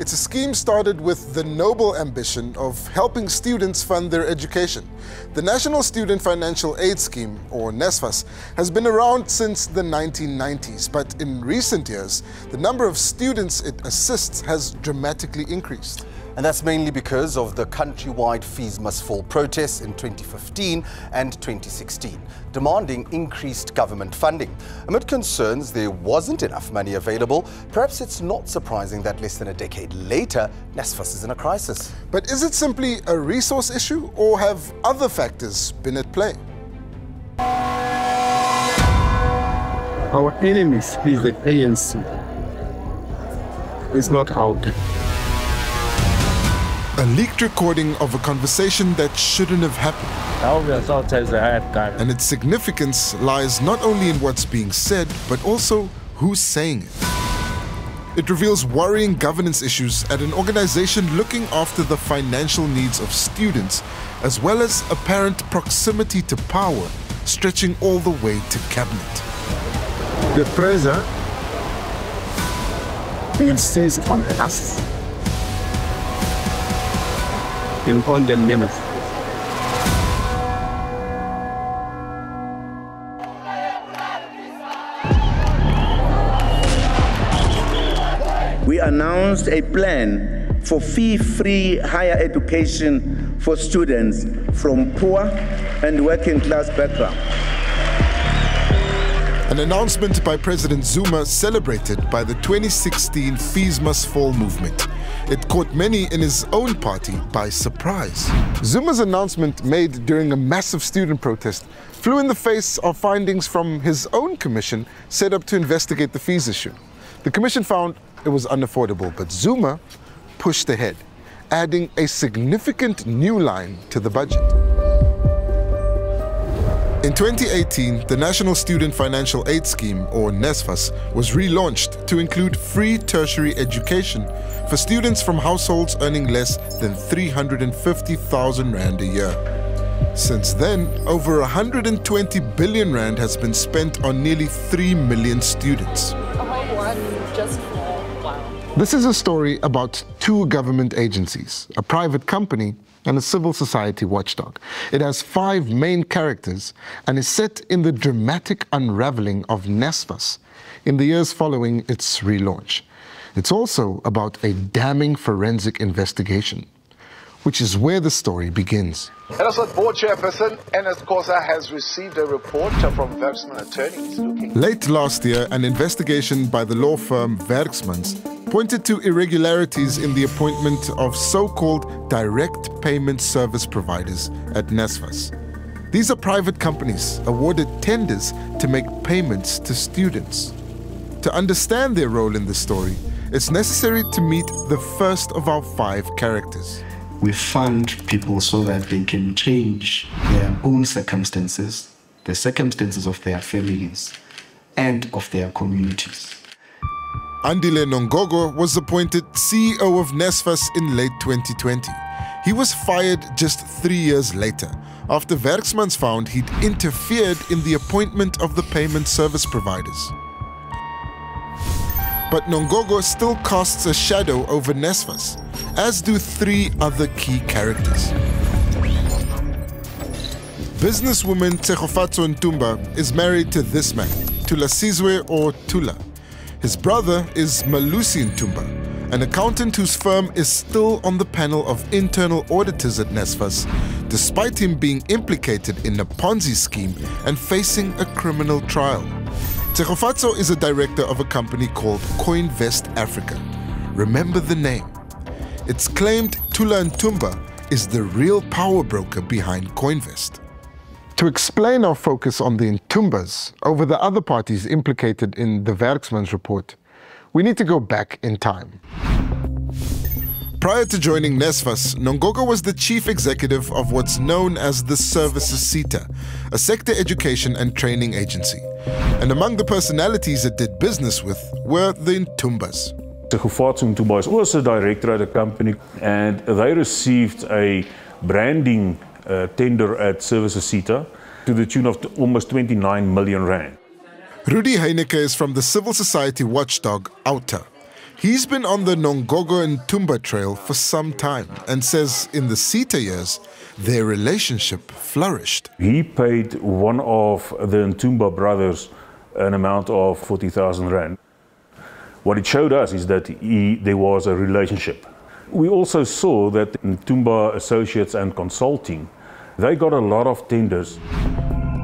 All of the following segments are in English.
It's a scheme started with the noble ambition of helping students fund their education. The National Student Financial Aid Scheme, or NSFAS, has been around since the 1990s, but in recent years, the number of students it assists has dramatically increased. And that's mainly because of the countrywide fees must fall protests in 2015 and 2016, demanding increased government funding. Amid concerns there wasn't enough money available, perhaps it's not surprising that less than a decade later, NSFAS is in a crisis. But is it simply a resource issue, or have other factors been at play? Our enemies is the ANC. It's not out. A leaked recording of a conversation that shouldn't have happened. And its significance lies not only in what's being said, but also who's saying it. It reveals worrying governance issues at an organization looking after the financial needs of students, as well as apparent proximity to power, stretching all the way to cabinet. The pressure insists on us. In all the limits. We announced a plan for fee-free higher education for students from poor and working-class backgrounds. An announcement by President Zuma celebrated by the 2016 Fees Must Fall movement. It caught many in his own party by surprise. Zuma's announcement, made during a massive student protest, flew in the face of findings from his own commission set up to investigate the fees issue. The commission found it was unaffordable, but Zuma pushed ahead, adding a significant new line to the budget. In 2018, the National Student Financial Aid Scheme, or NSFAS, was relaunched to include free tertiary education for students from households earning less than 350,000 Rand a year. Since then, over 120 billion Rand has been spent on nearly 3 million students. A whole one just for, wow. This is a story about two government agencies, a private company and a civil society watchdog. It has 5 main characters and is set in the dramatic unraveling of NSFAS in the years following its relaunch. It's also about a damning forensic investigation, which is where the story begins. NSFAS Board Chairperson NSFAS has received a report from 𝗀𝗶𝗀𝗶𝘀 attorneys looking. Late last year, an investigation by the law firm 𝗀𝗶𝗀𝗶𝗀 pointed to irregularities in the appointment of so-called direct payment service providers at NSFAS. These are private companies awarded tenders to make payments to students. To understand their role in the story, it's necessary to meet the first of our 5 characters. We fund people so that they can change their own circumstances, the circumstances of their families, and of their communities. Andile Nongogo was appointed CEO of NSFAS in late 2020. He was fired just 3 years later, after 𝗀𝗶𝗀𝗀𝗀 found he'd interfered in the appointment of the payment service providers. But Nongogo still casts a shadow over NSFAS, as do 3 other key characters. Businesswoman 𝗀𝗁𝗀𝗀𝗆𝗀 is married to this man, 𝗀𝗁𝒻𝒃𝒃 or Tula. His brother is 𝗀𝒻𝒃𝒃 Ntumba, an accountant whose firm is still on the panel of internal auditors at NSFAS, despite him being implicated in a Ponzi scheme and facing a criminal trial. 𝗀𝗁𝒃𝒃 is a director of a company called CoinVest Africa. Remember the name. It's claimed 𝗀𝗁𝒻𝒃𝒃 is the real power broker behind CoinVest. To explain our focus on the Ntumbas over the other parties implicated in the 𝗀𝗀𝗀𝗀𝗀's report, we need to go back in time. Prior to joining NSFAS, Nongogo was the chief executive of what's known as the Services SETA, a sector education and training agency. And among the personalities it did business with were the Ntumbas. 𝗀𝗁𝒻𝗃𝗃 is also a director at a company, and they received a branding tender at Services SETA to the tune of almost 29 million Rand. Rudy Heineke is from the civil society watchdog OUTA. He's been on the 𝗀𝗀𝗃𝗃 trail for some time and says in the 𝘧𝗃 years, their relationship flourished. He paid one of the Ntumba brothers an amount of 40,000 rand. What it showed us is that there was a relationship. We also saw that Ntumba Associates and Consulting, they got a lot of tenders.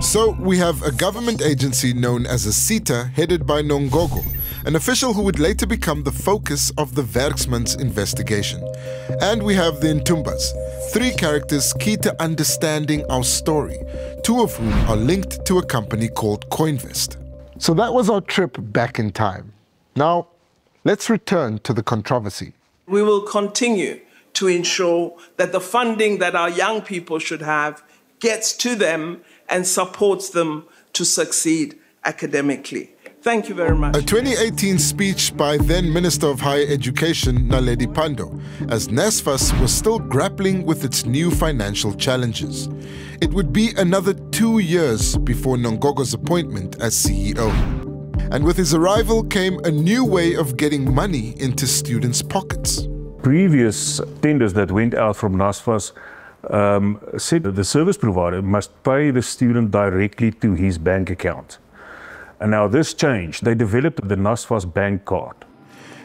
So we have a government agency known as a 𝘧𝗃 headed by 𝗀𝗃𝗃, an official who would later become the focus of the 𝗀𝗃𝗃's investigation. And we have the Ntumbas, three characters key to understanding our story, two of whom are linked to a company called Coinvest. So that was our trip back in time. Now, let's return to the controversy. We will continue to ensure that the funding that our young people should have gets to them and supports them to succeed academically. Thank you very much. A 2018 speech by then Minister of Higher Education, Naledi Pandor, as NSFAS was still grappling with its new financial challenges. It would be another 2 years before 𝗀𝗃𝗃's appointment as CEO. And with his arrival came a new way of getting money into students' pockets. Previous tenders that went out from NSFAS said that the service provider must pay the student directly to his bank account. And now this changed. They developed the NSFAS bank card.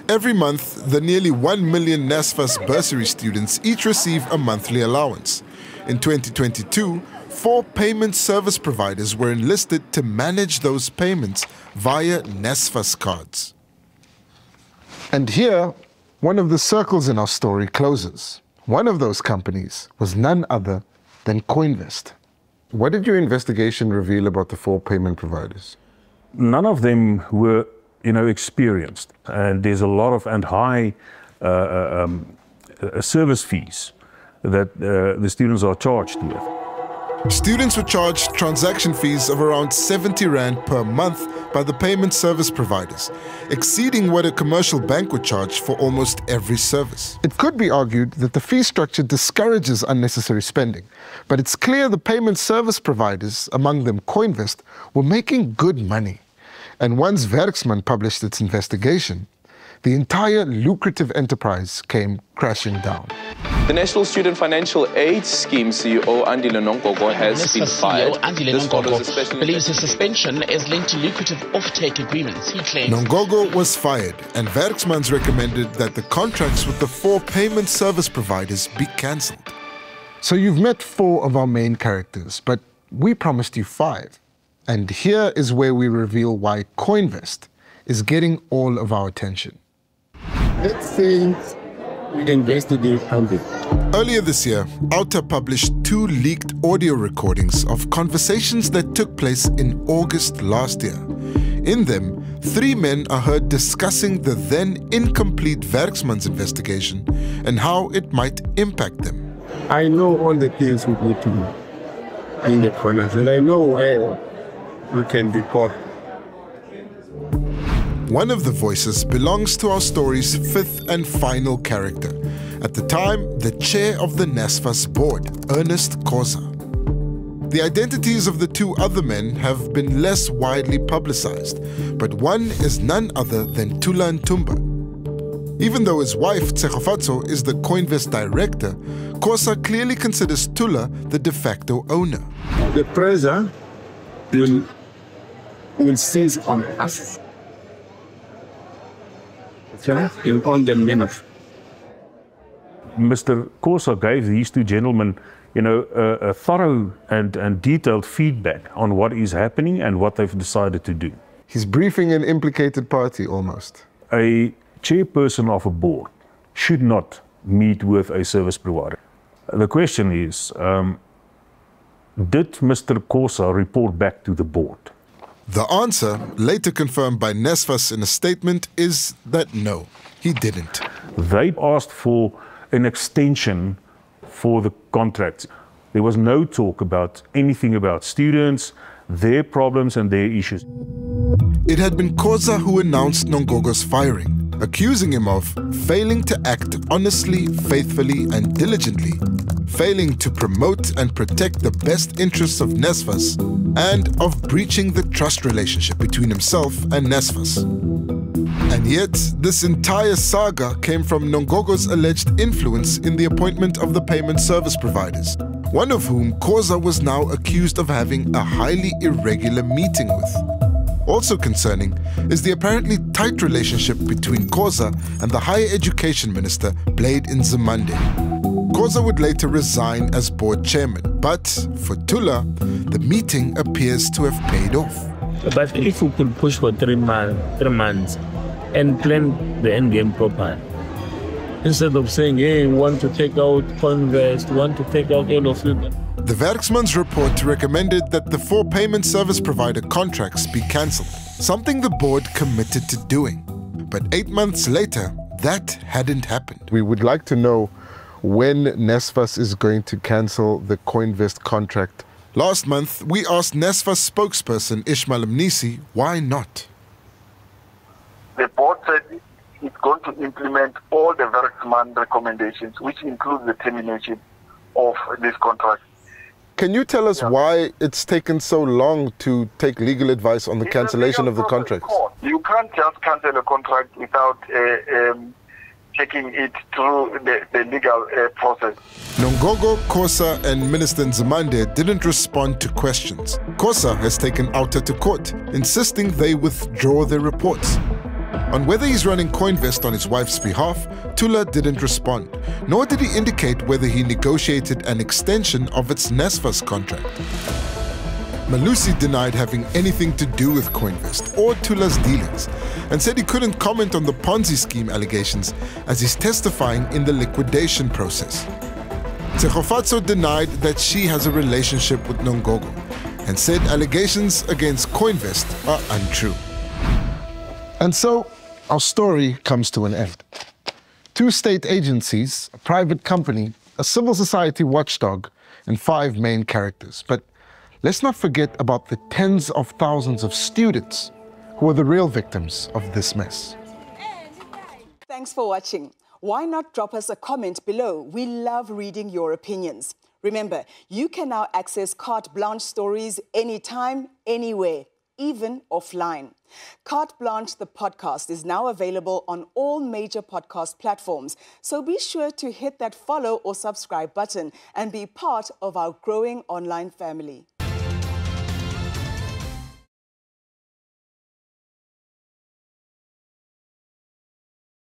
Every month, the nearly 1 million NSFAS bursary students each receive a monthly allowance. In 2022, 4 payment service providers were enlisted to manage those payments via NSFAS cards. And here, one of the circles in our story closes. One of those companies was none other than Coinvest. What did your investigation reveal about the 4 payment providers? None of them were, experienced, and there's a lot of high service fees that the students are charged with. Students were charged transaction fees of around 70 rand per month by the payment service providers, exceeding what a commercial bank would charge for almost every service. It could be argued that the fee structure discourages unnecessary spending, but it's clear the payment service providers, among them Coinvest, were making good money. And once 𝗀𝗃𝗃 published its investigation, the entire lucrative enterprise came crashing down. The National Student Financial Aid Scheme CEO Andile 𝗀𝗃𝗃𝗃 has been fired. This follows a special believes his suspension is linked to lucrative off-take agreements. He claims 𝗀𝗃𝗃 was fired, and 𝗀𝗃𝗃's recommended that the contracts with the 4 payment service providers be cancelled. So you've met 4 of our main characters, but we promised you 5. And here is where we reveal why Coinvest is getting all of our attention. Let's say we investigate something. Earlier this year, 𝗀𝗃 published 2 leaked audio recordings of conversations that took place in August last year. In them, 3 men are heard discussing the then incomplete 𝗀𝗃𝗃's investigation and how it might impact them. I know all the things we need to do in the corners, and I know where we can report. One of the voices belongs to our story's 5th and final character. At the time, the chair of the NSFAS board, 𝗀𝗃𝗃𝗃. The identities of the 2 other men have been less widely publicized, but one is none other than Thula Ntumba. Even though his wife, 𝗀𝗃𝗃𝗃, is the Coinvest director, 𝗀𝗃𝗃 clearly considers Thula the de facto owner. The pressure will cease on us. On the minute. Mr. 𝗀𝗃𝗃 gave these 2 gentlemen, a thorough and detailed feedback on what is happening and what they've decided to do. He's briefing an implicated party almost. A chairperson of a board should not meet with a service provider. The question is, did Mr. 𝗀𝗃𝗃 report back to the board? The answer, later confirmed by NSFAS in a statement, is that no, he didn't. They asked for an extension for the contract. There was no talk about anything about students, their problems and their issues. It had been 𝗀𝗃𝗃 who announced 𝗀𝗃𝗃's firing, accusing him of failing to act honestly, faithfully and diligently, failing to promote and protect the best interests of NSFAS, and of breaching the trust relationship between himself and NSFAS. And yet, this entire saga came from Nongogo's alleged influence in the appointment of the payment service providers, one of whom 𝗀𝗧 was now accused of having a highly irregular meeting with. Also concerning is the apparently tight relationship between 𝗀𝗧 and the Higher Education Minister, 𝗶𝗿𝗲𝗱𝗆. 𝗀𝗧 would later resign as board chairman, but for Thula, the meeting appears to have paid off. But if we could push for 3 months and plan the end game properly, instead of saying, hey, we want to take out Convest, we want to take out all of it. The 𝗀𝗃sman's report recommended that the 4 payment service provider contracts be cancelled, something the board committed to doing. But 8 months later, that hadn't happened. We would like to know when NSFAS is going to cancel the CoinVest contract. Last month, we asked NSFAS spokesperson 𝗀𝗵𝗶𝗶𝗀𝗆 why not. The board said it's going to implement all the 𝗀𝗃sman recommendations, which includes the termination of this contract. Can you tell us why it's taken so long to take legal advice on the cancellation of the contract? You can't just cancel a contract without taking it through the legal process. Nongogo, 𝗀𝗧 and Minister Nzimande didn't respond to questions. 𝗀𝗧 has taken Outa to court, insisting they withdraw their reports. On whether he's running CoinVest on his wife's behalf, Thula didn't respond, nor did he indicate whether he negotiated an extension of its NSFAS contract. Malusi denied having anything to do with CoinVest or Thula's dealings, and said he couldn't comment on the Ponzi scheme allegations as he's testifying in the liquidation process. 𝗀𝗃𝗏𝗀 denied that she has a relationship with Nongogo, and said allegations against CoinVest are untrue. And so, our story comes to an end. 2 state agencies, a private company, a civil society watchdog, and 5 main characters. But let's not forget about the tens of thousands of students who are the real victims of this mess. Thanks for watching. Why not drop us a comment below? We love reading your opinions. Remember, you can now access Carte Blanche stories anytime, anywhere, even offline. Carte Blanche, the podcast, is now available on all major podcast platforms, so be sure to hit that follow or subscribe button and be part of our growing online family.